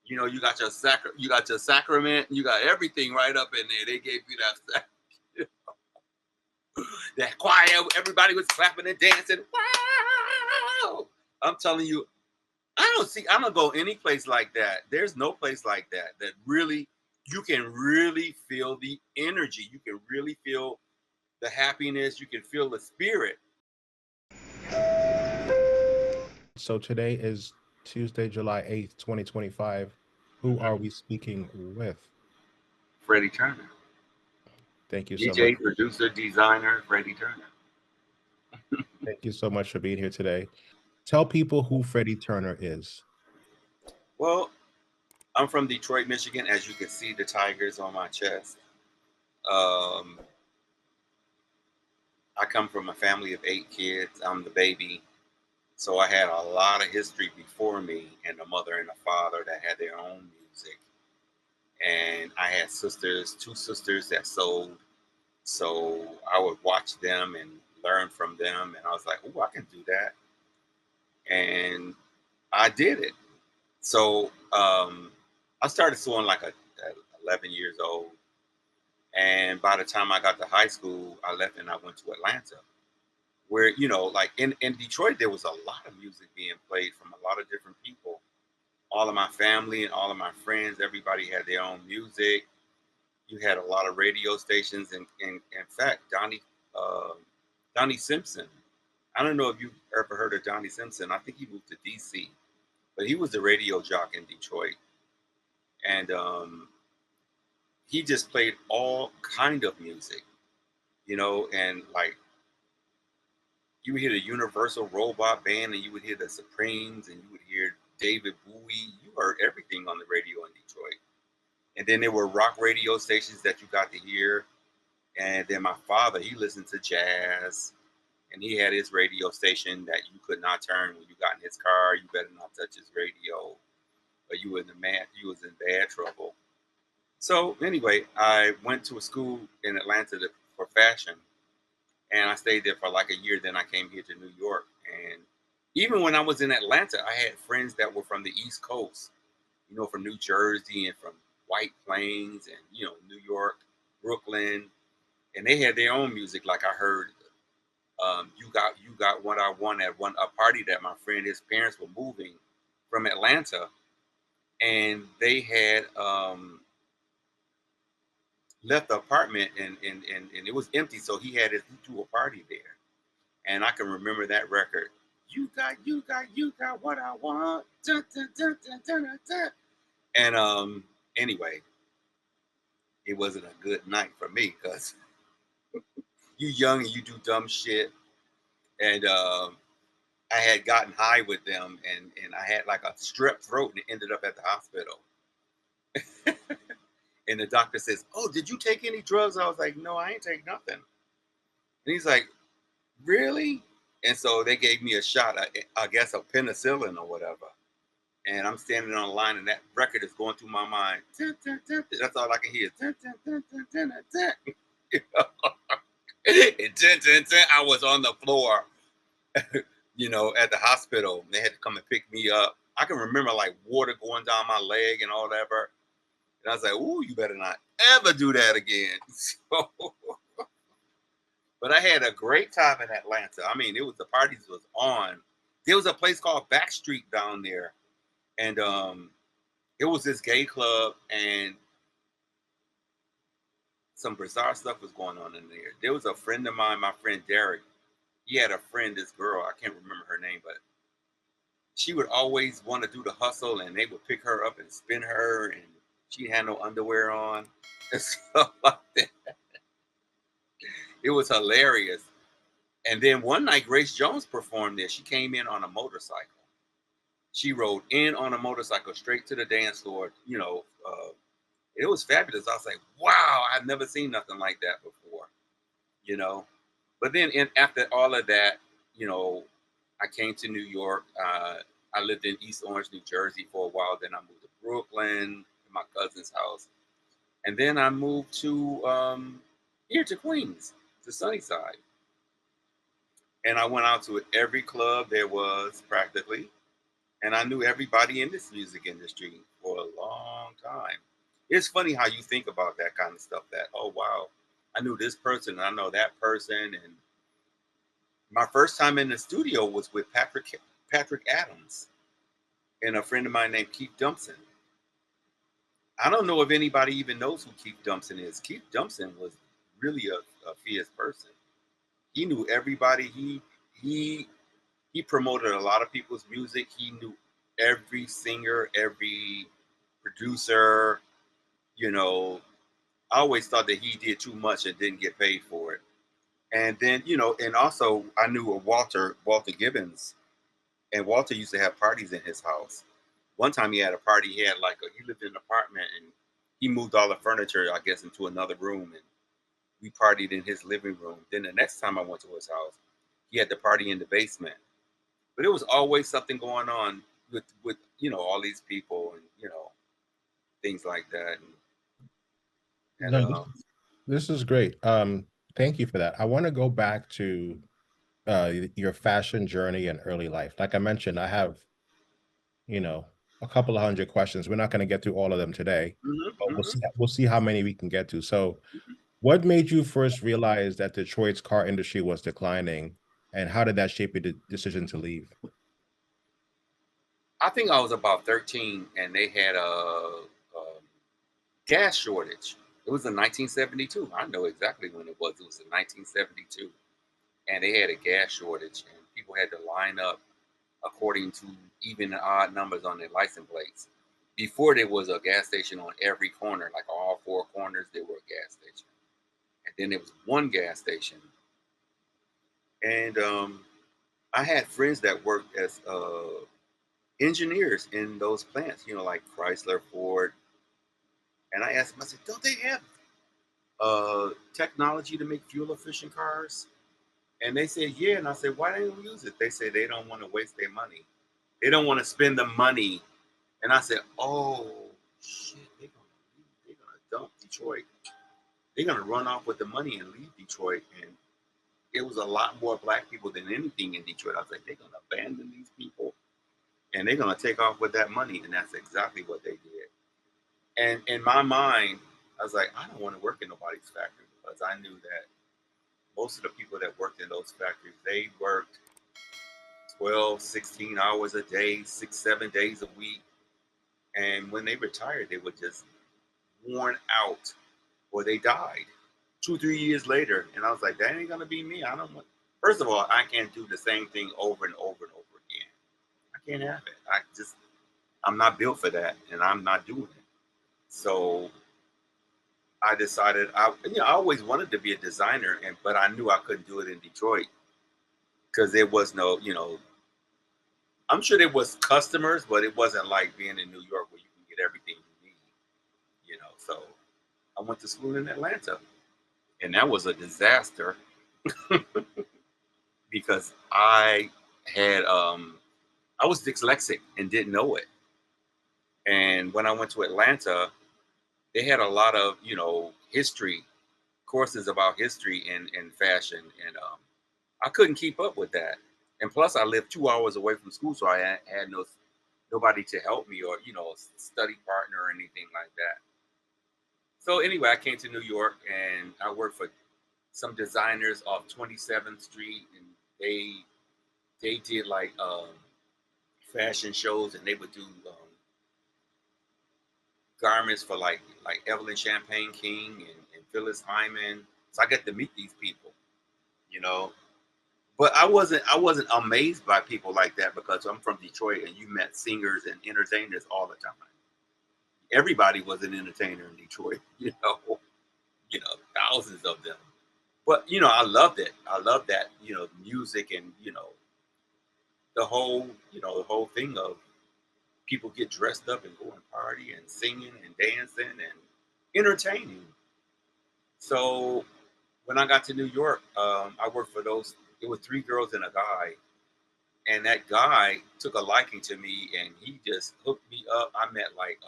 You know, you got your sacrament, you got everything right up in there. They gave you that choir, everybody was clapping and dancing. Wow! I'm telling you, I don't go any place like that. There's no place like that really, you can really feel the energy. You can really feel the happiness. You can feel the spirit. So today is Tuesday, July 8th, 2025. Who are we speaking with? Freddie Turner. Thank you so much. DJ, producer, designer, Freddie Turner. Thank you so much for being here today. Tell people who Freddie Turner is. Well, I'm from Detroit, Michigan. As you can see, the tigers on my chest. Um, I come from a family of 8 kids. I'm the baby. So I had a lot of history before me, and a mother and a father that had their own music. And I had sisters, 2 sisters that sold. So I would watch them and learn from them. And I was like, oh, I can do that. And I did it. So I started sewing like at 11 years old. And by the time I got to high school, I left and I went to Atlanta, where, you know, like in Detroit, there was a lot of music being played from a lot of different people. All of my family and all of my friends, everybody had their own music. You had a lot of radio stations. And in fact, Donnie Simpson, I don't know if you've ever heard of Donnie Simpson. I think he moved to DC, but he was the radio jock in Detroit. And he just played all kind of music, you know, and like you would hear the Universal Robot Band, and you would hear the Supremes, and you would hear David Bowie. You heard everything on the radio in Detroit. And then there were rock radio stations that you got to hear. And then my father, he listened to jazz, and he had his radio station that you could not turn when you got in his car. You better not touch his radio, or you was in bad trouble. So anyway, I went to a school in Atlanta for fashion, and I stayed there for like a year. Then I came here to New York, and even when I was in Atlanta, I had friends that were from the East Coast, you know, from New Jersey and from White Plains and, you know, New York, Brooklyn, and they had their own music. Like I heard, you got what I want at a party that my friend, his parents were moving from Atlanta, and they had left the apartment, and it was empty, so he threw a party there. And I can remember that record. You got what I want. Dun, dun, dun, dun, dun, dun, dun. And anyway, it wasn't a good night for me because you young and you do dumb shit. And I had gotten high with them, and I had like a strep throat and ended up at the hospital. And the doctor says, "Oh, did you take any drugs?" I was like, "No, I ain't take nothing." And he's like, "Really?" And so they gave me a shot, I guess a penicillin or whatever. And I'm standing on the line, and that record is going through my mind. Dun, dun, dun, dun. That's all I can hear. Dun, dun, dun, dun, dun, dun, dun. You know? And dun, dun, dun, I was on the floor, you know, at the hospital. They had to come and pick me up. I can remember like water going down my leg and all that. And I was like, "Ooh, you better not ever do that again." So, but I had a great time in Atlanta. I mean, the parties was on. There was a place called Backstreet down there, and it was this gay club, and some bizarre stuff was going on in there. There was a friend of mine, my friend Derek. He had a friend, this girl, I can't remember her name, but she would always want to do the hustle, and they would pick her up and spin her, and she had no underwear on and stuff like that. It was hilarious. And then one night, Grace Jones performed there. She came in on a motorcycle. She rode in on a motorcycle straight to the dance floor. You know, it was fabulous. I was like, wow, I've never seen nothing like that before. You know, but then after all of that, you know, I came to New York. I lived in East Orange, New Jersey for a while. Then I moved to Brooklyn, to my cousin's house, and then I moved to here to Queens, to Sunnyside. And I went out to every club there was practically, and I knew everybody in this music industry for a it's funny how you think about that kind of stuff. That, oh wow, I knew this person, and I know that person, and my first time in the studio was with Patrick Adams and a friend of mine named Keith Dumpson. I don't know if anybody even knows who Keith Dumpson is. Keith Dumpson was really a fierce person. He knew everybody. He he promoted a lot of people's music. He knew every singer, every producer. You know, I always thought that he did too much and didn't get paid for it. And then, and also I knew a Walter Gibbons, and Walter used to have parties in his house. One time he had a party. He had he lived in an apartment, and he moved all the furniture, I guess, into another room, and we partied in his living room. Then the next time I went to his house, he had the party in the basement. But it was always something going on with all these people, and things like that. And No, this is great. Thank you for that. I want to go back to your fashion journey and early life. Like I mentioned, I have, you know, a couple of hundred questions. We're not going to get through all of them today, but hmm we'll see how many we can get to. So, what made you first realize that Detroit's car industry was declining, and how did that shape your decision to leave? I think I was about 13, and they had a gas shortage. It was in 1972. I know exactly when it was. It was in 1972, and they had a gas shortage, and people had to line up according to even and odd numbers on their license plates. Before, there was a gas station on every corner, like all four corners, there were a gas station, and then there was one gas station. And I had friends that worked as engineers in those plants, like Chrysler, Ford. And I asked them, I said, don't they have technology to make fuel efficient cars? And they said, yeah. And I said, why don't you use it? They said they don't want to waste their money. They don't want to spend the money. And I said, oh shit, they're gonna dump Detroit. They're gonna run off with the money and leave Detroit. And it was a lot more black people than anything in Detroit. I was like, they're gonna abandon these people and they're gonna take off with that money. And that's exactly what they did. And in my mind, I was like, I don't want to work in nobody's factory, because I knew that most of the people that worked in those factories, they worked 12, 16 hours a day, 6, 7 days a week. And when they retired, they were just worn out, or they died 2, 3 years later. And I was like, that ain't gonna be me. I don't want. First of all, I can't do the same thing over and over and over again. I can't have it. I'm not built for that, and I'm not doing it. So I decided I always wanted to be a designer, but I knew I couldn't do it in Detroit because there was no, I'm sure there was customers, but it wasn't like being in New York where you can get everything you need. So I went to school in Atlanta, and that was a disaster because I was dyslexic and didn't know it. And when I went to Atlanta, they had a lot of history courses about history and fashion, and I couldn't keep up with that. And plus, I lived 2 hours away from school, so I had nobody to help me, or a study partner or anything like that. So anyway, I came to New York, and I worked for some designers off 27th Street, and they did like fashion shows, and they would do garments for like Evelyn Champagne King and Phyllis Hyman. So I got to meet these people, you know. But I wasn't amazed by people like that, because I'm from Detroit, and you met singers and entertainers all the time. Everybody was an entertainer in Detroit, thousands of them. But I loved it. I loved that, music, and the whole thing of people get dressed up and going party and singing and dancing and entertaining. So when I got to New York, I worked for those. There were three girls and a guy, and that guy took a liking to me, and he just hooked me up. I met like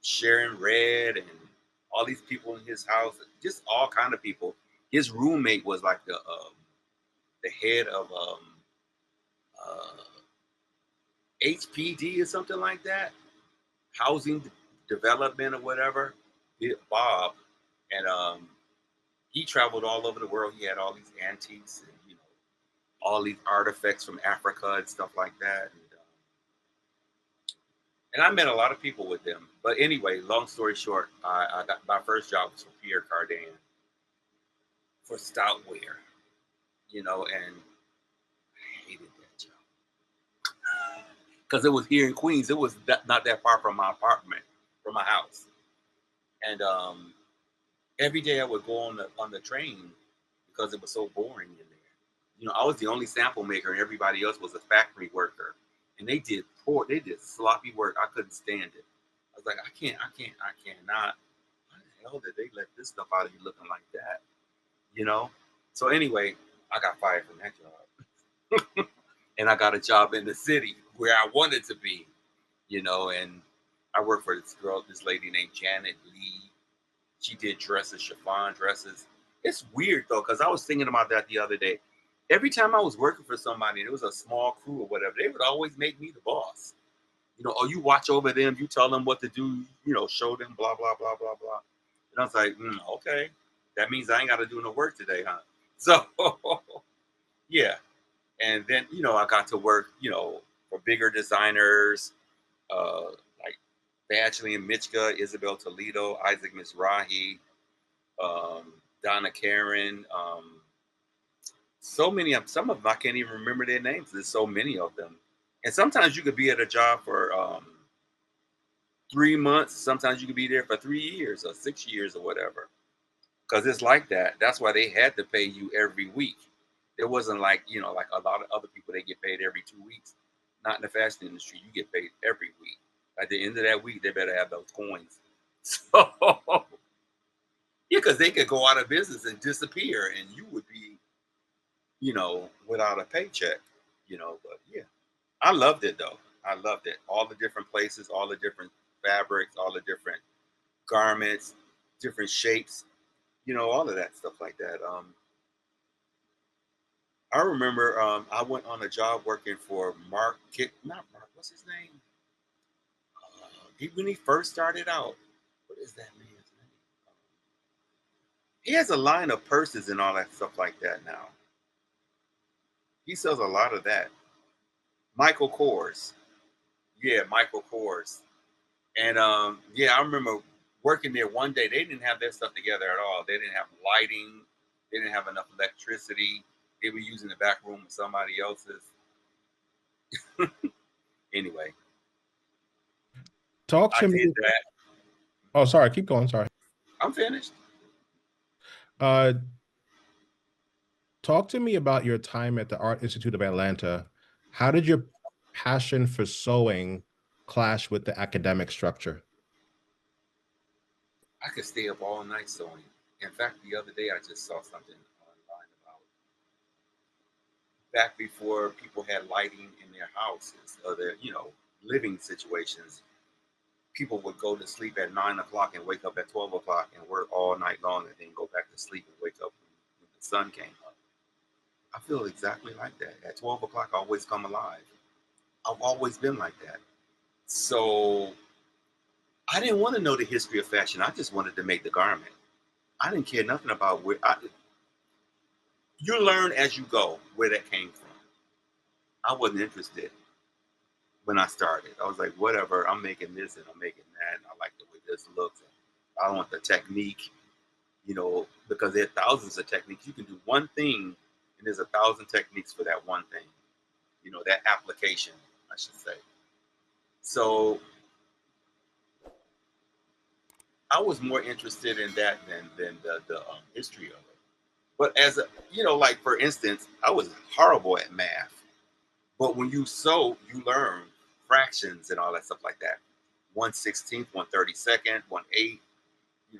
Sharon Red and all these people in his house, just all kind of people. His roommate was like the head of uh, HPD or something like that, housing development or whatever, Bob, and he traveled all over the world. He had all these antiques and all these artifacts from Africa and stuff like that. And I met a lot of people with them. But anyway, long story short, I got my first job was for Pierre Cardin for stoutware, and I hated that job because it was here in Queens. It was not that far from my apartment, from my house, and every day I would go on the train because it was so boring in there. I was the only sample maker, and everybody else was a factory worker, and they did sloppy work. I couldn't stand it. I was like, I cannot. Why the hell did they let this stuff out of you looking like that? So anyway, I got fired from that job, and I got a job in the city where I wanted to be, and I worked for this lady named Janet Lee. She did dresses, chiffon dresses. It's weird though, because I was thinking about that the other day. Every time I was working for somebody and it was a small crew or whatever, they would always make me the boss. You watch over them, you tell them what to do, show them, blah, blah, blah, blah, blah. And I was like, okay, that means I ain't got to do no work today, huh? So, yeah. And then, I got to work, for bigger designers, like Badgley and Mitchka, Isabel Toledo, Isaac Mizrahi, Donna Karen, so many of some of them I can't even remember their names. There's so many of them, and sometimes you could be at a job for 3 months. Sometimes you could be there for 3 years or 6 years or whatever, because it's like that. That's why they had to pay you every week. It wasn't like like a lot of other people, they get paid every 2 weeks. Not in the fashion industry. You get paid every week. At the end of that week, they better have those coins. So yeah, because they could go out of business and disappear, and you would be without a paycheck, but yeah, I loved it though. I loved it. All the different places, all the different fabrics, all the different garments, different shapes, all of that stuff like that. I remember I went on a job working for not Mark, what's his name? When he first started out, what is that man's name? He has a line of purses and all that stuff like that now. He sells a lot of that. Michael Kors. Yeah, Michael Kors. And yeah, I remember working there one day. They didn't have their stuff together at all. They didn't have lighting. They didn't have enough electricity. They were using the back room of somebody else's. Anyway. Talk to me. Oh, sorry. Keep going. Sorry. I'm finished. Talk to me about your time at the Art Institute of Atlanta. How did your passion for sewing clash with the academic structure? I could stay up all night sewing. In fact, the other day I just saw something online about back before people had lighting in their houses or their, living situations. People would go to sleep at 9 o'clock and wake up at 12 o'clock and work all night long and then go back to sleep and wake up when the sun came up. I feel exactly like that. At 12 o'clock, I always come alive. I've always been like that. So I didn't want to know the history of fashion. I just wanted to make the garment. I didn't care nothing about you learn as you go where that came from. I wasn't interested when I started. I was like, whatever, I'm making this and I'm making that. And I like the way this looks. I don't want the technique, because there are thousands of techniques. You can do one thing and there's 1,000 techniques for that one thing, that application, I should say. So I was more interested in that than the history of it. But as like for instance, I was horrible at math. But when you sew, you learn fractions and all that stuff like that. 1/16, 1/32, 1/8,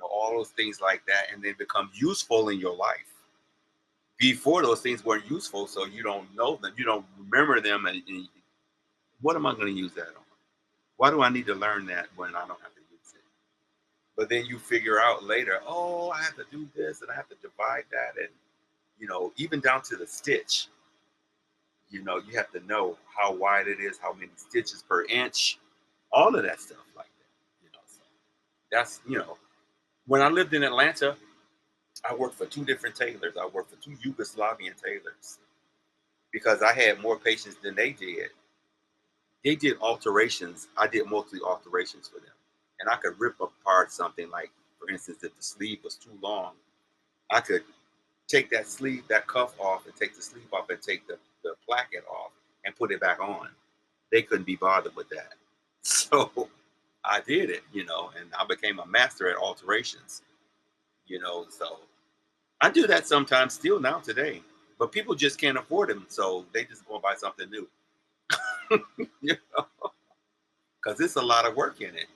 all those things like that, and they become useful in your life. Before those things weren't useful, so you don't know them, you don't remember them, and what am I going to use that on? Why do I need to learn that when I don't have to use it? But then you figure out later, oh, I have to do this and I have to divide that, and even down to the stitch. You have to know how wide it is, how many stitches per inch, all of that stuff like that. So That's, when I lived in Atlanta, I worked for 2 different tailors. I worked for 2 Yugoslavian tailors because I had more patience than they did. They did alterations. I did mostly alterations for them. And I could rip apart something like, for instance, if the sleeve was too long, I could take that sleeve, that cuff off, and take the sleeve off and take the placket off and put it back on. They couldn't be bothered with that. So I did it, and I became a master at alterations, so I do that sometimes still now today, but people just can't afford them. So they just go and buy something new, because it's a lot of work in it.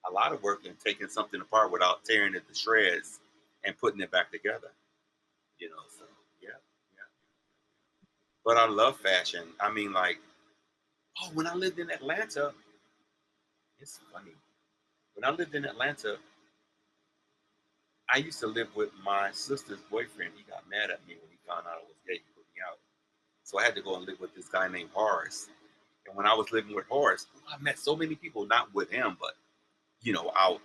A lot of work in taking something apart without tearing it to shreds and putting it back together, so yeah, yeah. But I love fashion. I mean, like, when I lived in Atlanta, it's funny. When I lived in Atlanta, I used to live with my sister's boyfriend. He got mad at me when he found out I was gay. He put me out. So I had to go and live with this guy named Horace. And when I was living with Horace, I met so many people, not with him, but, out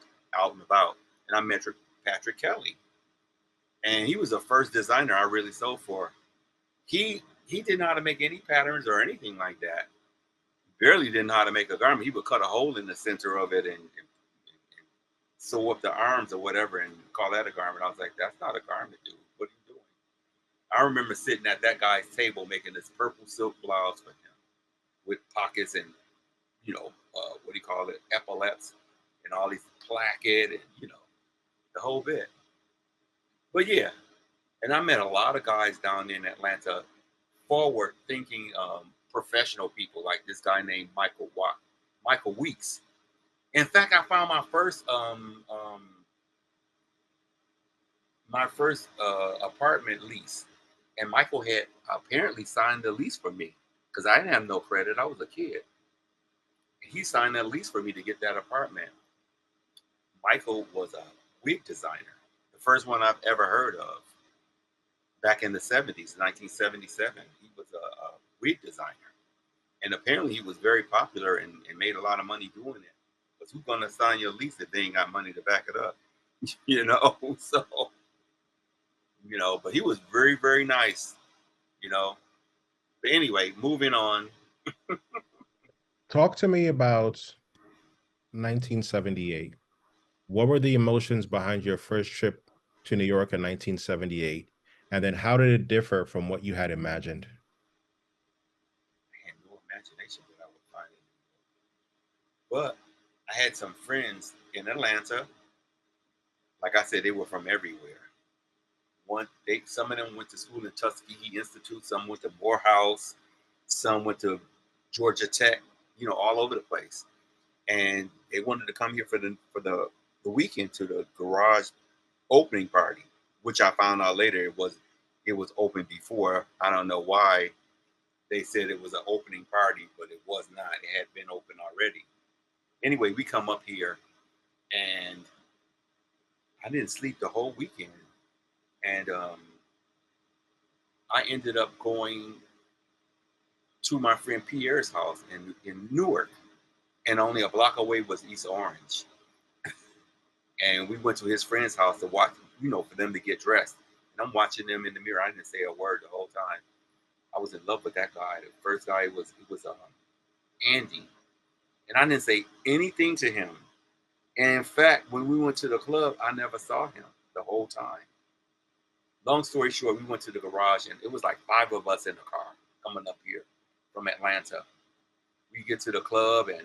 and about. And I met Patrick Kelly. And he was the first designer I really sold for. He didn't know how to make any patterns or anything like that. Barely didn't know how to make a garment. He would cut a hole in the center of it and sew up the arms or whatever and call that a garment. I was like, that's not a garment, dude. What are you doing? I remember sitting at that guy's table making this purple silk blouse for him with pockets and, what do you call it, epaulets and all these placket and, the whole bit. But yeah, and I met a lot of guys down in Atlanta, forward thinking professional people like this guy named Michael Weeks. In fact, I found my first apartment lease, and Michael had apparently signed the lease for me because I didn't have no credit. I was a kid. He signed that lease for me to get that apartment. Michael was a wig designer, the first one I've ever heard of. Back in the 70s, 1977, he was a wig designer. And apparently he was very popular and made a lot of money doing it. But who's going to sign your lease if they ain't got money to back it up? So, but he was very, very nice, But anyway, moving on. Talk to me about 1978. What were the emotions behind your first trip to New York in 1978? And then how did it differ from what you had imagined? I had no imagination that I would find it. But I had some friends in Atlanta. Like I said, they were from everywhere. Some of them went to school in Tuskegee Institute, some went to Morehouse, some went to Georgia Tech, all over the place. And they wanted to come here for the weekend to the garage opening party, which I found out later it was open before. I don't know why they said it was an opening party, but it was not. It had been open already. Anyway, we come up here and I didn't sleep the whole weekend. And I ended up going to my friend Pierre's house in Newark. And only a block away was East Orange. And we went to his friend's house to watch, for them to get dressed. And I'm watching them in the mirror. I didn't say a word the whole time. I was in love with that guy. The first guy was Andy. And I didn't say anything to him. And in fact, when we went to the club, I never saw him the whole time. Long story short, we went to the garage and it was like 5 of us in the car coming up here from Atlanta. We get to the club and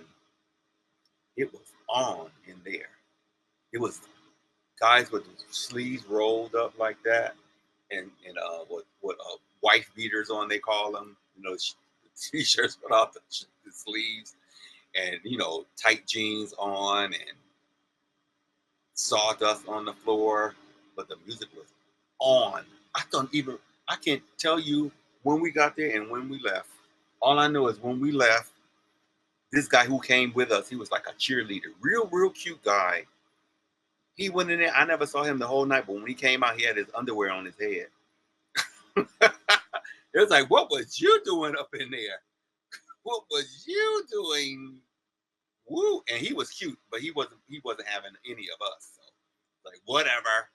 it was on in there. It was guys with sleeves rolled up like that and what wife beaters on, they call them, t-shirts without the sleeves and, tight jeans on and sawdust on the floor, but the music was on. I can't tell you when we got there and when we left. All I know is when we left, this guy who came with us, he was like a cheerleader, real cute guy. He went in there. I never saw him the whole night, but when he came out, he had his underwear on his head. It was like, what was you doing up in there? What was you doing woo, and he was cute, but he wasn't having any of us. So like whatever.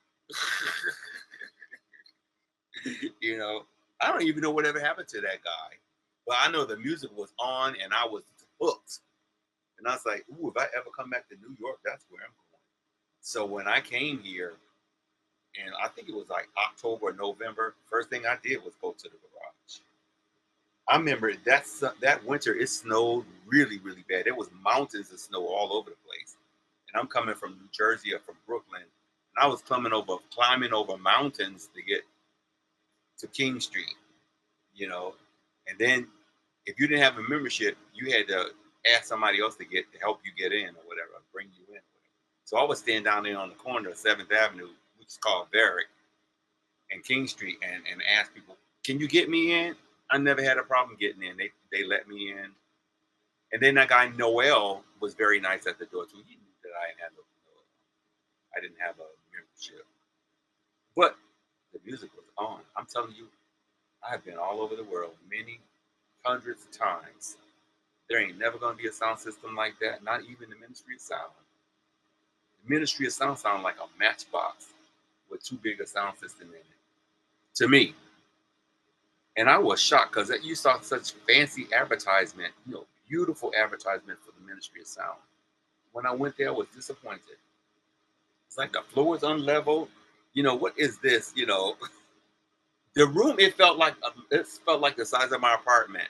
You know, I don't even know whatever happened to that guy, but I know the music was on and I was hooked. And I was like, ooh, if I ever come back to New York, that's where I'm going. So when I came here, and I think it was like October or November, first thing I did was go to the garage. I remember that winter, it snowed really, really bad. There was mountains of snow all over the place. And I'm coming from New Jersey or from Brooklyn. And I was climbing over mountains to get to King Street, you know. And then if you didn't have a membership, you had to ask somebody else to help you get in or whatever, bring you in. So I was standing down there on the corner of 7th Avenue, which is called Varick, and King Street, and asked people, can you get me in? I never had a problem getting in. They let me in. And then that guy Noel was very nice at the door too. He knew that I didn't have a membership. But the music was on. I'm telling you, I have been all over the world many hundreds of times. There ain't never gonna be a sound system like that, not even the Ministry of Sound. The Ministry of Sound sound like a matchbox with too big a sound system in it. To me. And I was shocked because you saw such fancy advertisement, beautiful advertisement for the Ministry of Sound. When I went there, I was disappointed. It's like the floor is unleveled. What is this? The room, it felt like the size of my apartment.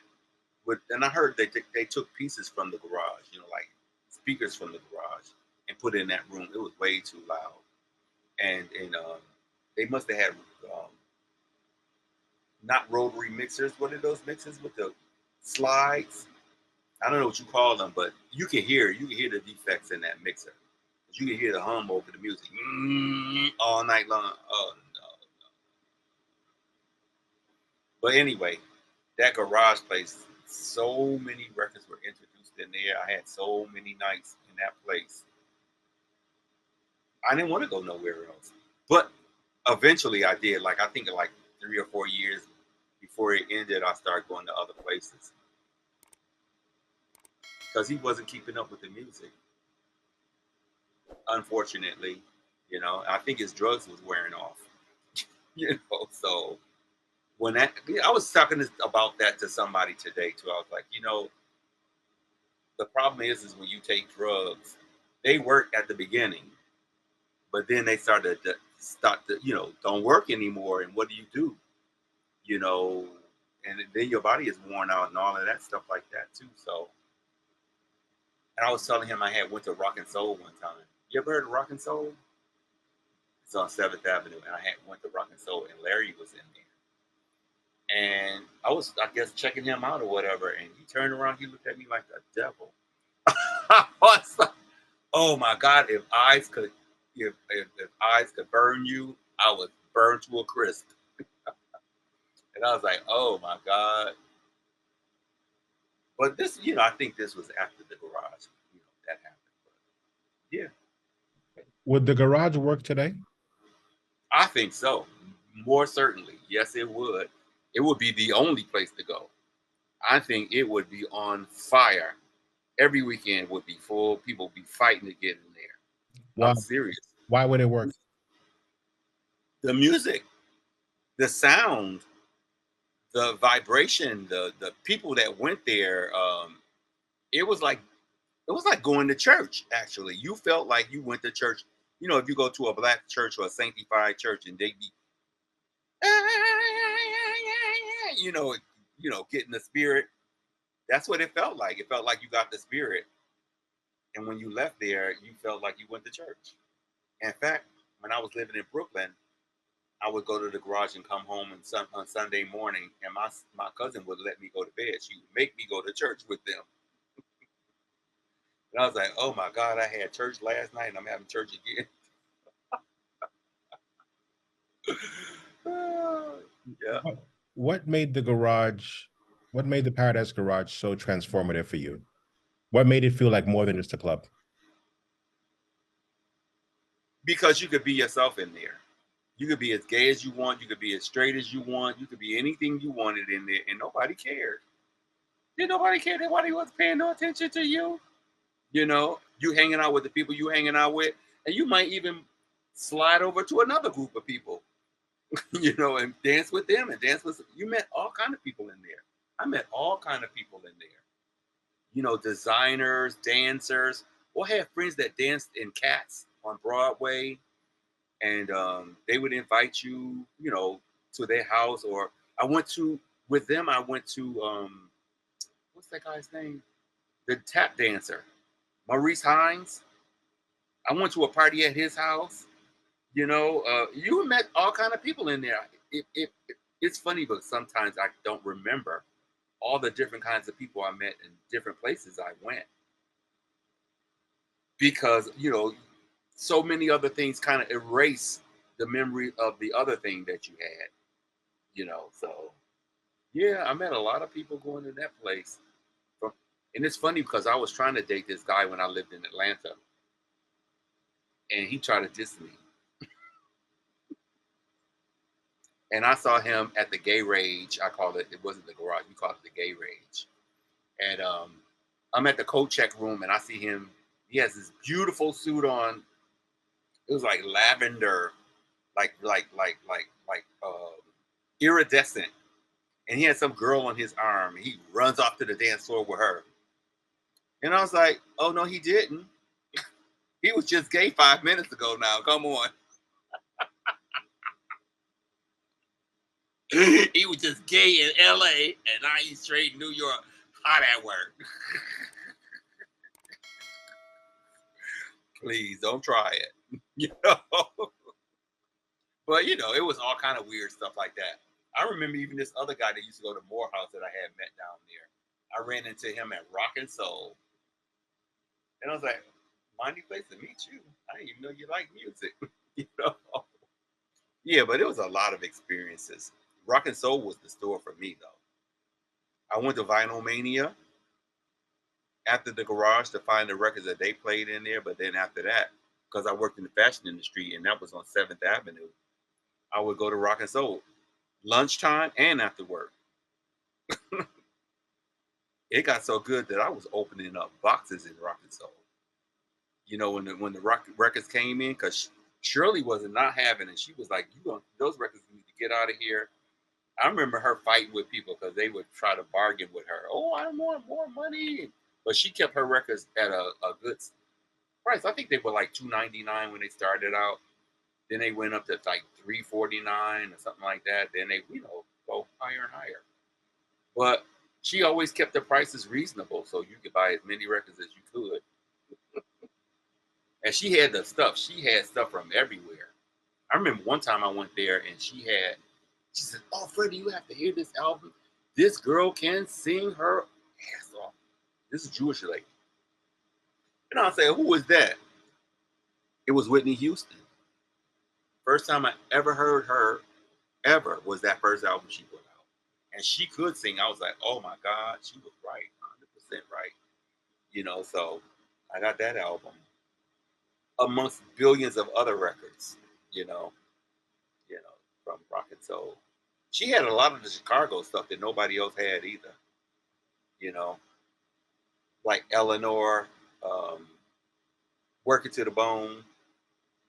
And I heard they took pieces from the garage, like speakers from the garage, and put it in that room. It was way too loud, and they must have had not rotary mixers. What are those mixers with the slides? I don't know what you call them, but you can hear the defects in that mixer. You can hear the hum over the music all night long. Oh no. But anyway, that garage place, so many records were introduced in there. I had so many nights in that place. I didn't want to go nowhere else. But eventually I did. I think 3 or 4 years before it ended, I started going to other places. Because he wasn't keeping up with the music. Unfortunately, I think his drugs was wearing off. So when I was talking about that to somebody today too. I was like, the problem is when you take drugs, they work at the beginning, but then they start to don't work anymore. And what do? And then your body is worn out and all of that stuff like that too. So, and I was telling him I had went to Rock and Soul one time. You ever heard of Rock and Soul? It's on 7th Avenue, and I had went to Rock and Soul, and Larry was in there. And I was, I guess, checking him out or whatever, and he turned around, he looked at me like the devil. I was like, oh my God, if eyes could burn you, I was burned to a crisp. And I was like, oh my God. But this, I think this was after the garage, that happened. But yeah. Would the garage work today? I think so. More certainly. Yes, it would. It would be the only place to go. I think it would be on fire. Every weekend would be full. People would be fighting to get in there. Why? I'm serious. Why would it work? The music, the sound, the vibration, the people that went there, it was like going to church. Actually, you felt like you went to church. If you go to a black church or a sanctified church, and they be, getting the spirit. That's what it felt like. It felt like you got the spirit, and when you left there, you felt like you went to church. In fact, when I was living in Brooklyn, I would go to the garage and come home on Sunday morning, and my cousin would let me go to bed. She would make me go to church with them. And I was like, oh my God, I had church last night and I'm having church again. Yeah. What made the Paradise Garage so transformative for you? What made it feel like more than just a club? Because you could be yourself in there. You could be as gay as you want. You could be as straight as you want. You could be anything you wanted in there, and nobody cared. Did nobody care? Nobody was paying no attention to you. You know, you hanging out with the people you hanging out with, and you might even slide over to another group of people, you know, and dance with them and dance with. You met all kind of people in there. I met all kind of people in there. You know, designers, dancers. Well, I had friends that danced in Cats on Broadway, and they would invite you, you know, to their house. Or I went to with them. I went to what's that guy's name? The tap dancer, Maurice Hines. I went to a party at his house. You know, you met all kind of people in there. It's funny, but sometimes I don't remember all the different kinds of people I met in different places I went, because you know, so many other things kind of erase the memory of the other thing that you had. You know, so yeah, I met a lot of people going to that place. From, and it's funny because I was trying to date this guy when I lived in Atlanta, and he tried to diss me. And I saw him at the Gay Rage. I called it. It wasn't the garage. We called it the Gay Rage. And I'm at the coat check room, and I see him. He has this beautiful suit on. It was like lavender, like iridescent. And he had some girl on his arm. He runs off to the dance floor with her. And I was like, oh no, he didn't. He was just gay 5 minutes ago. Now, come on. He was just gay in L.A. and now he's straight in New York. Hot at work. Please don't try it. You know. But you know, it was all kind of weird stuff like that. I remember even this other guy that used to go to Morehouse that I had met down there. I ran into him at Rock and Soul, and I was like, "Mighty place to meet you. I didn't even know you like music." You know? Yeah, but it was a lot of experiences. Rock and Soul was the store for me, though. I went to Vinyl Mania after the garage to find the records that they played in there, but then after that, because I worked in the fashion industry and that was on 7th Avenue, I would go to Rock and Soul lunchtime and after work. It got so good that I was opening up boxes in Rock and Soul. You know, when the rock records came in, because Shirley wasn't not having it. She was like, "You want those records need to get out of here." I remember her fighting with people because they would try to bargain with her. Oh, I want more money, but she kept her records at a good price. I think they were like $2.99 when they started out. Then they went up to like $3.49 or something like that. Then they, you know, go higher and higher. But she always kept the prices reasonable, so you could buy as many records as you could. And she had the stuff. She had stuff from everywhere. I remember one time I went there and she said, "Oh, Freddie, you have to hear this album. This girl can sing her ass off." This is a Jewish lady. And I said, "Who was that?" It was Whitney Houston. First time I ever heard her ever was that first album she put out. And she could sing. I was like, oh my God, she was right, 100% right. You know, so I got that album amongst billions of other records, you know, from rock and soul. She had a lot of the Chicago stuff that nobody else had either, you know, like Eleanor, um, Working to the Bone.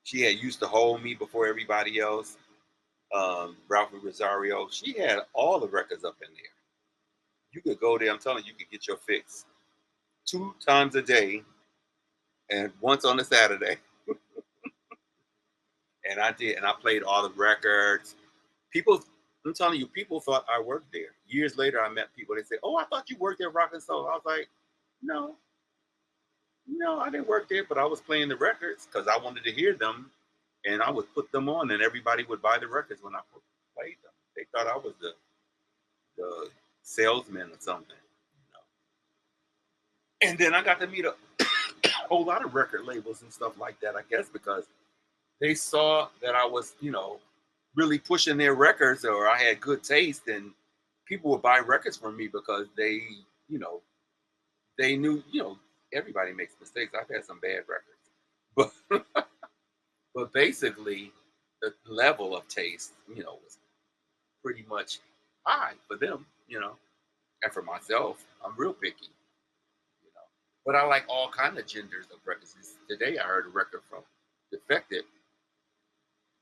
She had Used to Hold Me before everybody else. Ralphie Rosario. She had all the records up in there. You could go there. I'm telling you, you could get your fix 2 times a day and once on a Saturday. And I did, and I played all the records. People, I'm telling you, people thought I worked there. Years later, I met people. They say, "Oh, I thought you worked at Rock and Soul." I was like, "No, no, I didn't work there, but I was playing the records because I wanted to hear them, and I would put them on, and everybody would buy the records when I played them. They thought I was the salesman or something, you know." And then I got to meet a whole lot of record labels and stuff like that. I guess because they saw that I was, you know, really pushing their records, or I had good taste, and people would buy records from me because they, you know, they knew, you know, everybody makes mistakes. I've had some bad records, but but basically, the level of taste, you know, was pretty much high for them, you know, and for myself, I'm real picky, you know. But I like all kind of genders of records. Today I heard a record from Defected.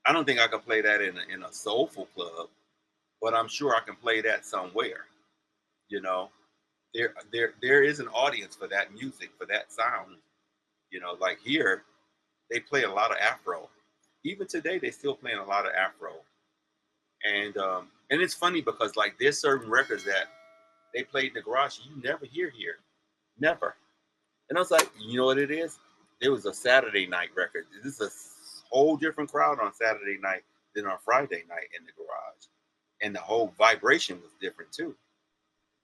I don't think I could play that in a soulful club, but I'm sure I can play that somewhere. You know, there is an audience for that music, for that sound. You know, like here, they play a lot of Afro. Even today, they still playing a lot of Afro. And it's funny because like there's certain records that they played in the garage you never hear here, never. And I was like, you know what it is? It was a Saturday night record. This is a whole different crowd on Saturday night than on Friday night in the garage, and the whole vibration was different too.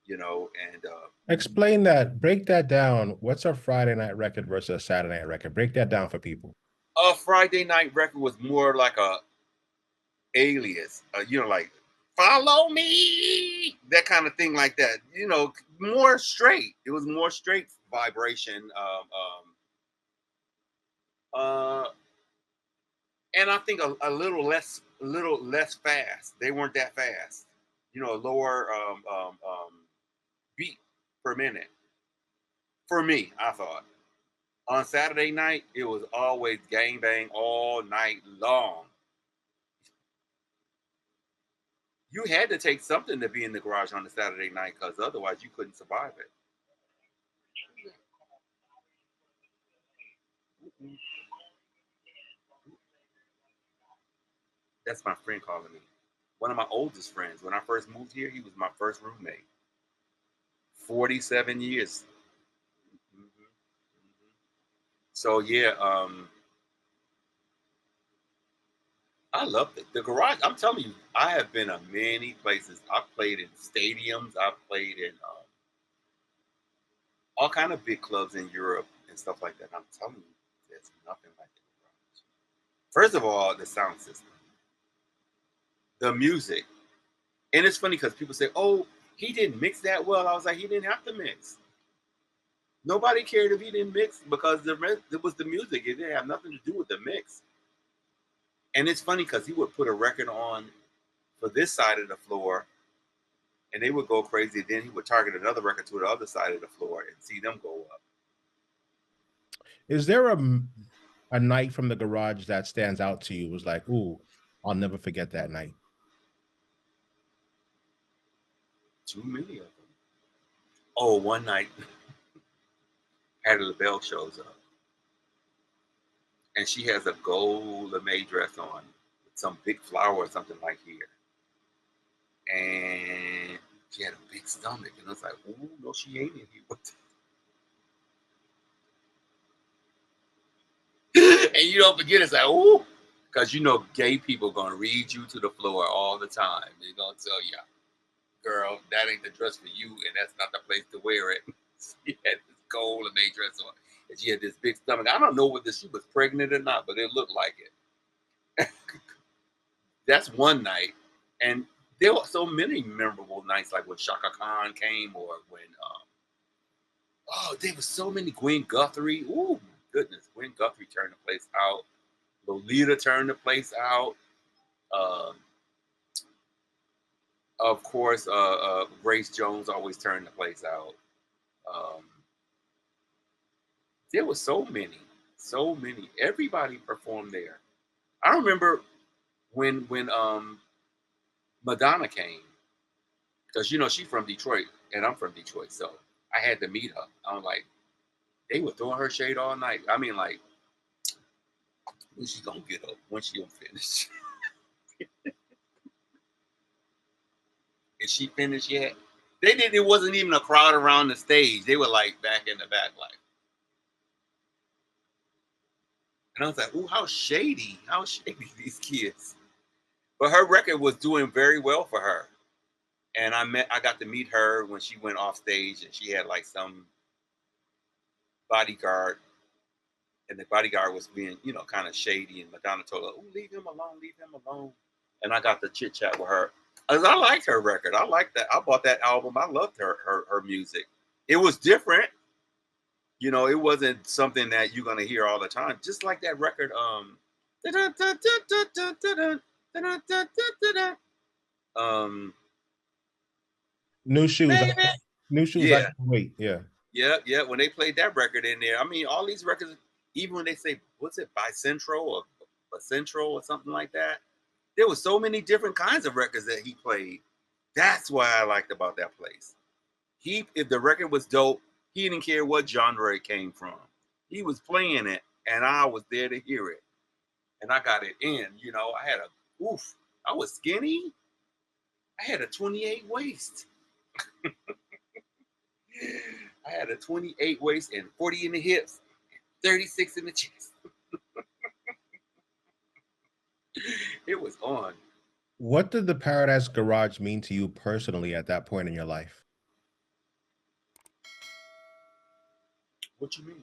You know, and explain that. Break that down. What's a Friday night record versus a Saturday night record? Break that down for people. a Friday night record was more like a alias, you know, like follow me, that kind of thing, like that. You know, more straight. It was more straight vibration. Uh, and I think a little less fast. They weren't that fast. You know, lower beat per minute. For me, I thought on Saturday night it was always gang bang all night long. You had to take something to be in the garage on a Saturday night because otherwise you couldn't survive it. That's my friend calling me. One of my oldest friends. When I first moved here, he was my first roommate. 47 years. Mm-hmm. So yeah, I love it. The garage. I'm telling you, I have been to many places. I've played in stadiums. I've played in all kind of big clubs in Europe and stuff like that. I'm telling you, there's nothing like the garage. First of all, the sound system, the music, and it's funny because people say, "Oh, he didn't mix that well." I was like, he didn't have to mix. Nobody cared if he didn't mix because it was the music. It didn't have nothing to do with the mix. And it's funny because he would put a record on for this side of the floor, and they would go crazy. Then he would target another record to the other side of the floor and see them go up. Is there a night from the garage that stands out to you? It was like, ooh, I'll never forget that night. Too many of them. Oh, one night, Patti LaBelle shows up, and she has a gold lame dress on, with some big flower or something like here, and she had a big stomach, and I was like, "Ooh, no, she ain't in here." And you don't forget, it's like, "Ooh," because you know, gay people gonna read you to the floor all the time. They're gonna tell you, "Girl, that ain't the dress for you, and that's not the place to wear it." She had this gold lame dress on, and she had this big stomach. I don't know whether she was pregnant or not, but it looked like it. That's one night, and there were so many memorable nights, like when Shaka Khan came, or when oh, there was so many. Gwen Guthrie, ooh, goodness, Gwen Guthrie turned the place out. Lolita turned the place out. Um, of course, Grace Jones always turned the place out. Um, there were so many, so many. Everybody performed there. I remember when Madonna came, because you know she's from Detroit and I'm from Detroit, so I had to meet her. I'm like, they were throwing her shade all night. I mean, like, when she gonna get up? When she gonna finish? Is she finished yet? They did. It wasn't even a crowd around the stage. They were like back in the back, like. And I was like, "Ooh, how shady these kids." But her record was doing very well for her, and I got to meet her when she went off stage, and she had like some bodyguard, and the bodyguard was being, you know, kind of shady, and Madonna told her, "Oh, leave him alone, leave him alone." And I got to chit chat with her. I liked her record. I liked that. I bought that album. I loved her music. It was different. You know, it wasn't something that you're gonna hear all the time. Just like that record, um, New shoes. baby. New shoes. I Yeah, can wait. Yeah. Yeah. When they played that record in there, I mean, all these records, even when they say, what's it, Bicentral or Central or something like that, there was so many different kinds of records that he played. That's why I liked about that place. If the record was dope, he didn't care what genre it came from. He was playing it, and I was there to hear it, and I got it in. You know, I was skinny. I had a 28 waist. I had a 28 waist and 40 in the hips, 36 in the chest. It was on. What did the Paradise Garage mean to you personally at that point in your life? What you mean?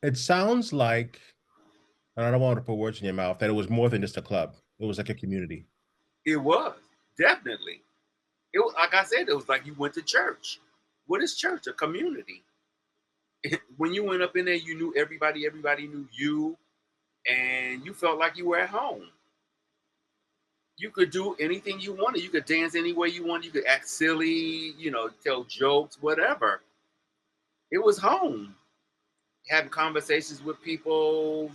It sounds like, and I don't want to put words in your mouth, that it was more than just a club. It was like a community. It was, definitely. It was, like I said, it was like you went to church. What is church? A community. When you went up in there, you knew everybody. Everybody knew you, and you felt like you were at home. You could do anything you wanted. You could dance any way you wanted. You could act silly, tell jokes, whatever. It was home. Having conversations with people,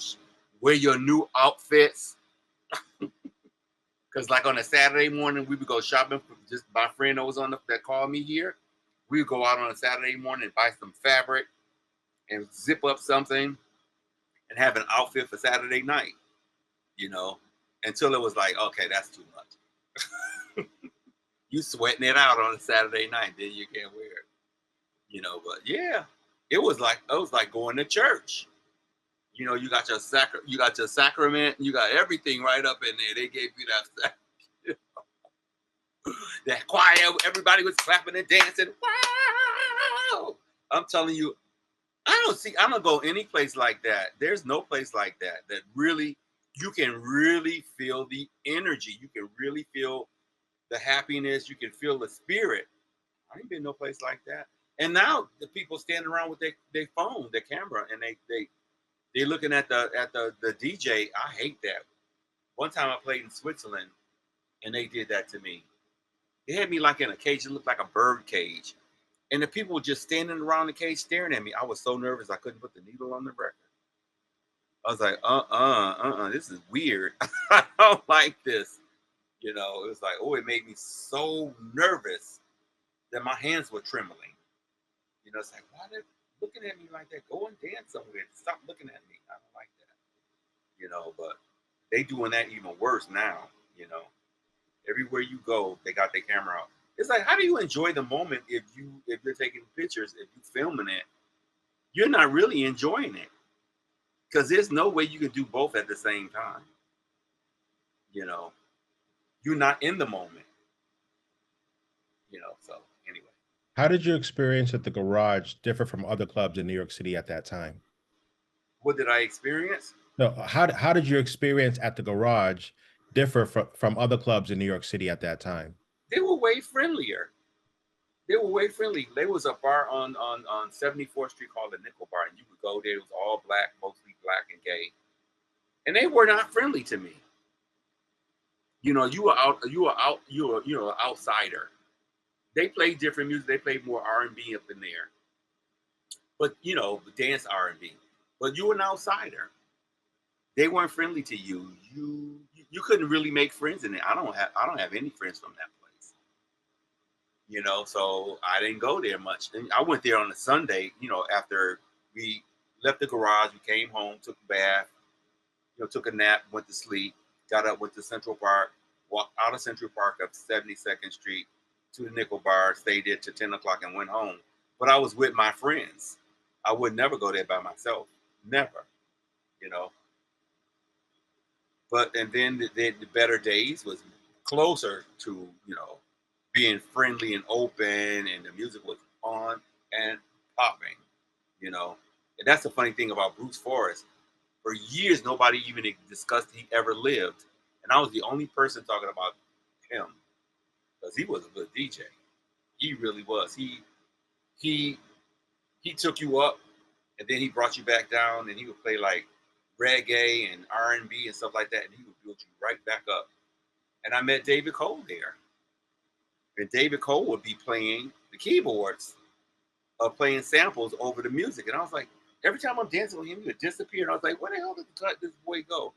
wear your new outfits. Because like on a Saturday morning, we would go shopping for just my friend that called me here. We would go out on a Saturday morning and buy some fabric and zip up something and have an outfit for Saturday night, until it was like, okay, that's too much. You sweating it out on a Saturday night, then you can't wear it, but yeah, it was like going to church. You got your sacrament, you got everything right up in there. They gave you that choir, everybody was clapping and dancing. Wow! I'm telling you, I don't go any place like that. There's no place like that really, you can really feel the energy. You can really feel the happiness. You can feel the spirit. I ain't been no place like that. And now the people standing around with their phone, their camera, and they looking at the DJ. I hate that. One time I played in Switzerland, and they did that to me. They had me like in a cage. It looked like a bird cage. And the people were just standing around the cage staring at me. I was so nervous I couldn't put the needle on the record. I was like, this is weird. I don't like this. It was like, it made me so nervous that my hands were trembling. It's like, why are they looking at me like that? Go and dance somewhere. Stop looking at me. I don't like that. But they doing that even worse now. Everywhere you go, they got their camera out. It's like, how do you enjoy the moment if you're taking pictures, if you're filming it? You're not really enjoying it because there's no way you can do both at the same time. You're not in the moment. So anyway. How did your experience at the Garage differ from other clubs in New York City at that time? What did I experience? No, how did your experience at the Garage differ from other clubs in New York City at that time? They were way friendlier. They were way friendly. There was a bar on 74th Street called the Nickel Bar, and you could go there. It was all black, mostly black and gay, and they were not friendly to me. You were an outsider. They played different music. They played more R&B up in there, but dance R&B. But you were an outsider. They weren't friendly to you. You couldn't really make friends in it. I don't have any friends from that place. So I didn't go there much. And I went there on a Sunday, after we left the Garage, we came home, took a bath, took a nap, went to sleep, got up, went to Central Park, walked out of Central Park up 72nd Street to the Nickel Bar, stayed there till 10 o'clock and went home. But I was with my friends. I would never go there by myself. Never, But, and then the better days was closer to, being friendly and open, and the music was on and popping, And that's the funny thing about Bruce Forrest. For years, nobody even discussed he ever lived. And I was the only person talking about him because he was a good DJ. He really was. He took you up, and then he brought you back down, and he would play like reggae and R&B and stuff like that, and he would build you right back up. And I met David Cole there. And David Cole would be playing. the keyboards of playing samples over the music. And I was like, every time I'm dancing with him, he would disappear. And I was like, where the hell did this boy go?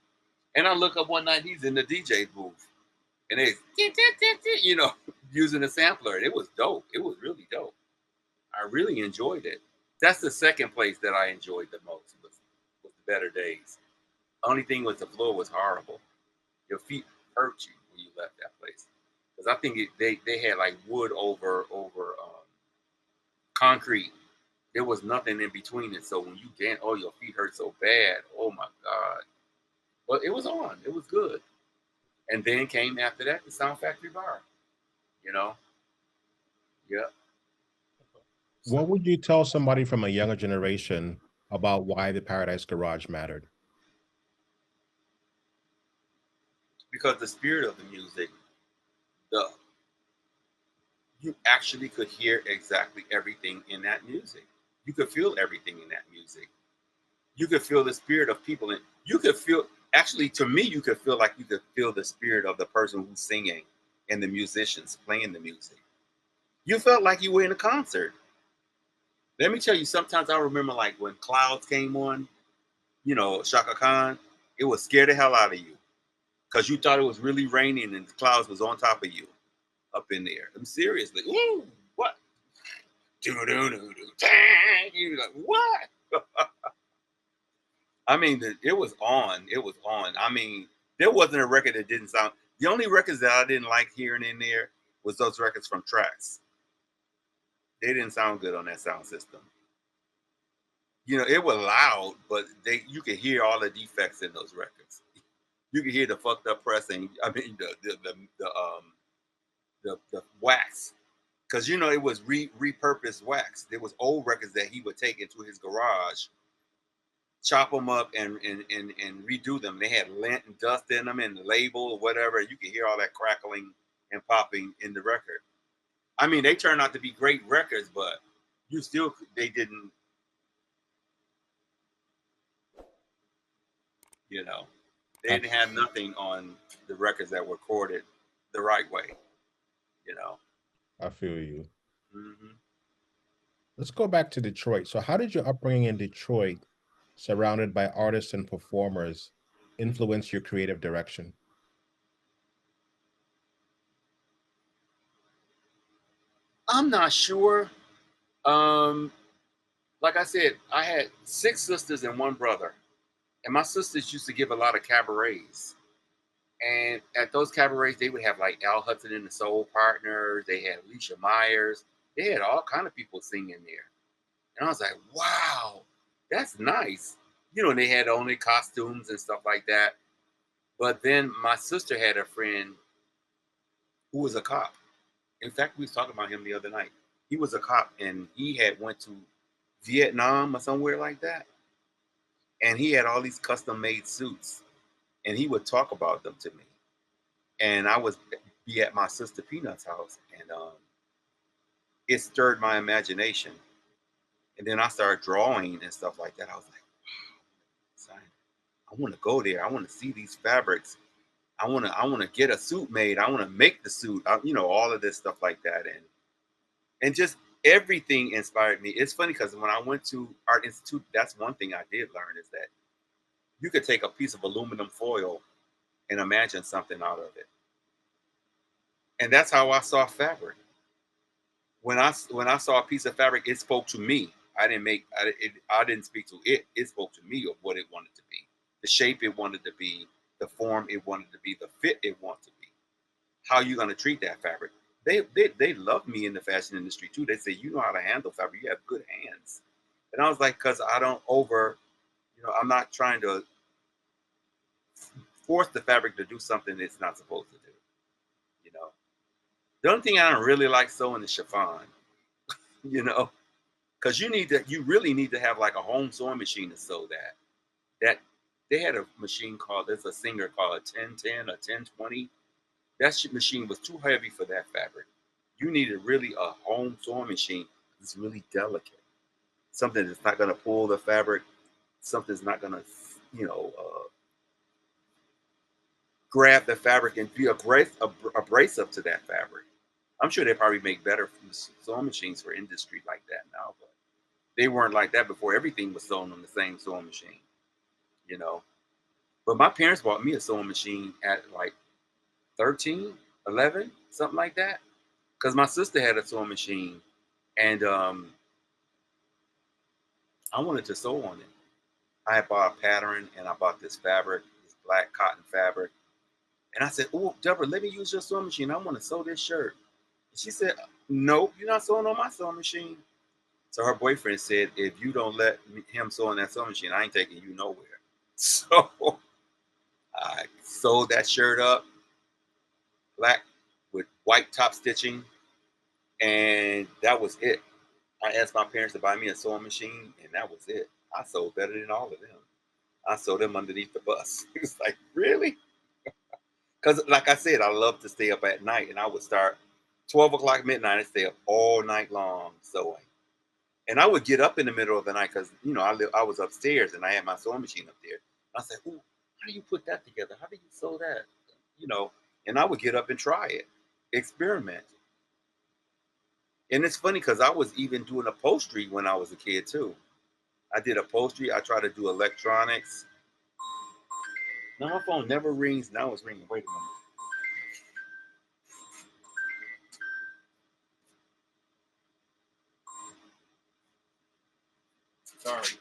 And I look up one night, he's in the DJ booth. And they, you know, using a sampler. It was dope. It was really dope. I really enjoyed it. That's the second place that I enjoyed the most was the Better Days. Only thing was the floor was horrible. Your feet hurt you when you left that place. Because I think they had like wood over concrete. There was nothing in between it. So when you dance, oh, your feet hurt so bad. Oh my God. But it was on. It was good. And then came after that the Sound Factory Bar. You know? Yeah. What would you tell somebody from a younger generation about why the Paradise Garage mattered? Because the spirit of the music, the you actually could hear exactly everything in that music. You could feel everything in that music. You could feel the spirit of people, and you could feel. Actually, to me, you could feel like you could feel the spirit of the person who's singing and the musicians playing the music. You felt like you were in a concert. Let me tell you, sometimes I remember like when Clouds came on, you know, Shaka Khan, it would scare the hell out of you because you thought it was really raining and the clouds was on top of you up in there. I'm seriously, ooh, what? You're like, what? I mean, it was on. It was on. I mean, there wasn't a record that didn't sound. The only records that I didn't like hearing in there was those records from Tracks. They didn't sound good on that sound system. You know, it was loud, but you could hear all the defects in those records. You could hear the fucked up pressing. I mean, the wax, because you know it was repurposed wax. There was old records that he would take into his garage, chop them up and redo them. They had lint and dust in them and the label or whatever. You could hear all that crackling and popping in the record. I mean, they turned out to be great records, but they didn't, you know, they didn't have nothing on the records that were recorded the right way, you know. I feel you. Mm-hmm. Let's go back to Detroit. So how did your upbringing in Detroit, surrounded by artists and performers, influence your creative direction? I'm not sure. Um, like I said, I had 6 sisters and 1 brother. And my sisters used to give a lot of cabarets. And at those cabarets, they would have like Al Hudson and the Soul Partners. They had Alicia Myers. They had all kind of people singing there. And I was like, wow, that's nice. You know, and they had only costumes and stuff like that. But then my sister had a friend who was a cop. In fact, we was talking about him the other night. He was a cop and he had went to Vietnam or somewhere like that. And he had all these custom made suits. And he would talk about them to me. And I was be at my sister Peanut's house, and it stirred my imagination. And then I started drawing and stuff like that. I was like, wow, I want to go there. I want to see these fabrics. I want to get a suit made. I want to make the suit. You know, all of this stuff like that, and just everything inspired me. It's funny because when I went to Art Institute, that's one thing I did learn is that you could take a piece of aluminum foil and imagine something out of it. And that's how I saw fabric. When I saw a piece of fabric, it spoke to me. I didn't speak to it. It spoke to me of what it wanted to be, the shape it wanted to be, the form it wanted to be, the fit it wanted to be. How you going to treat that fabric? They love me in the fashion industry too. They say you know how to handle fabric. You have good hands. And I was like, because I don't I'm not trying to force the fabric to do something it's not supposed to do. You know, the only thing I don't really like sewing is chiffon. You know, because you really need to have like a home sewing machine to sew that. That they had a machine called there's a singer called a 1010 or 1020. That machine was too heavy for that fabric. You needed really a home sewing machine. It's really delicate. Something that's not going to pull the fabric. Something's not going to, grab the fabric and be abrasive to that fabric. I'm sure they probably make better sewing machines for industry like that now, but they weren't like that before. Everything was sewn on the same sewing machine, you know. But my parents bought me a sewing machine at like 13, 11, something like that. Because my sister had a sewing machine, and I wanted to sew on it. I had bought a pattern, and I bought this fabric, this black cotton fabric. And I said, "Oh, Deborah, let me use your sewing machine. I want to sew this shirt." And she said, "Nope, you're not sewing on my sewing machine." So her boyfriend said, "If you don't let him sew on that sewing machine, I ain't taking you nowhere." So I sewed that shirt up, black with white top stitching, and that was it. I asked my parents to buy me a sewing machine, and that was it. I sewed better than all of them. I sewed them underneath the bus. It's like, really? Because, like I said, I love to stay up at night, and I would start 12 o'clock midnight and stay up all night long sewing. And I would get up in the middle of the night because, I was upstairs and I had my sewing machine up there. I said, "Ooh, how do you put that together? How do you sew that?" You know, and I would get up and try it, experiment. And it's funny because I was even doing upholstery when I was a kid too. I did upholstery. I tried to do electronics. Now my phone never rings. Now it's ringing. Wait a minute. Sorry.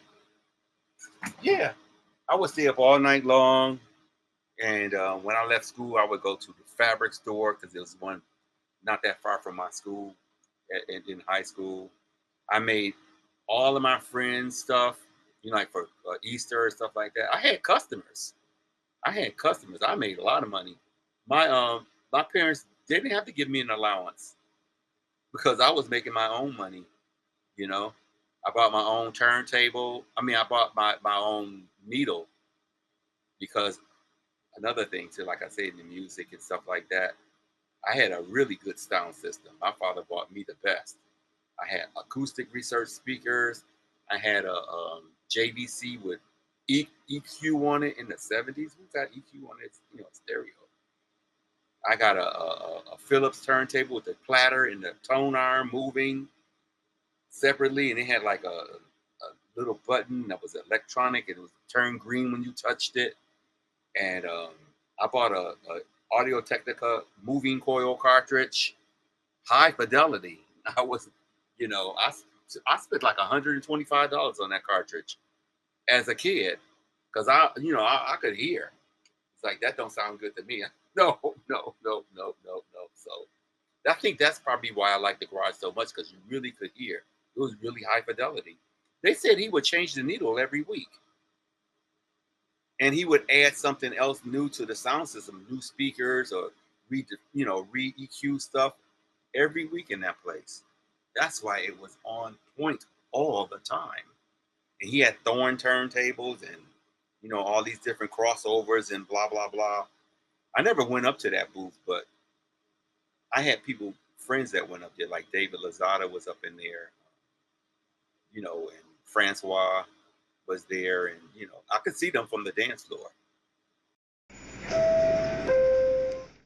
Yeah, I would stay up all night long. And when I left school, I would go to the fabric store because there was one not that far from my school in high school. I made all of my friends stuff, like for Easter and stuff like that. I had customers. I made a lot of money. My parents didn't have to give me an allowance because I was making my own money. You know, I bought my own turntable. I mean, I bought my own needle because another thing too, like I said, in the music and stuff like that, I had a really good sound system. My father bought me the best. I had acoustic research speakers. I had a JVC with EQ on it in the 70s. Who got EQ on its stereo? I got a Philips turntable with the platter and the tone arm moving separately, and it had like a little button that was electronic. And it was turned green when you touched it. And I bought a Audio Technica moving coil cartridge, high fidelity. I was, I spent like $125 on that cartridge as a kid because I could hear. It's like that don't sound good to me. No, no, no, no, no, no. So I think that's probably why I like the garage so much because you really could hear. It was really high fidelity. They said he would change the needle every week, and he would add something else new to the sound system, new speakers or re EQ stuff every week in that place. That's why it was on point all the time. And he had Thorn turntables and all these different crossovers and blah blah blah. I never went up to that booth, but I had friends that went up there, like David Lazada was up in there, and Francois was there, and I could see them from the dance floor.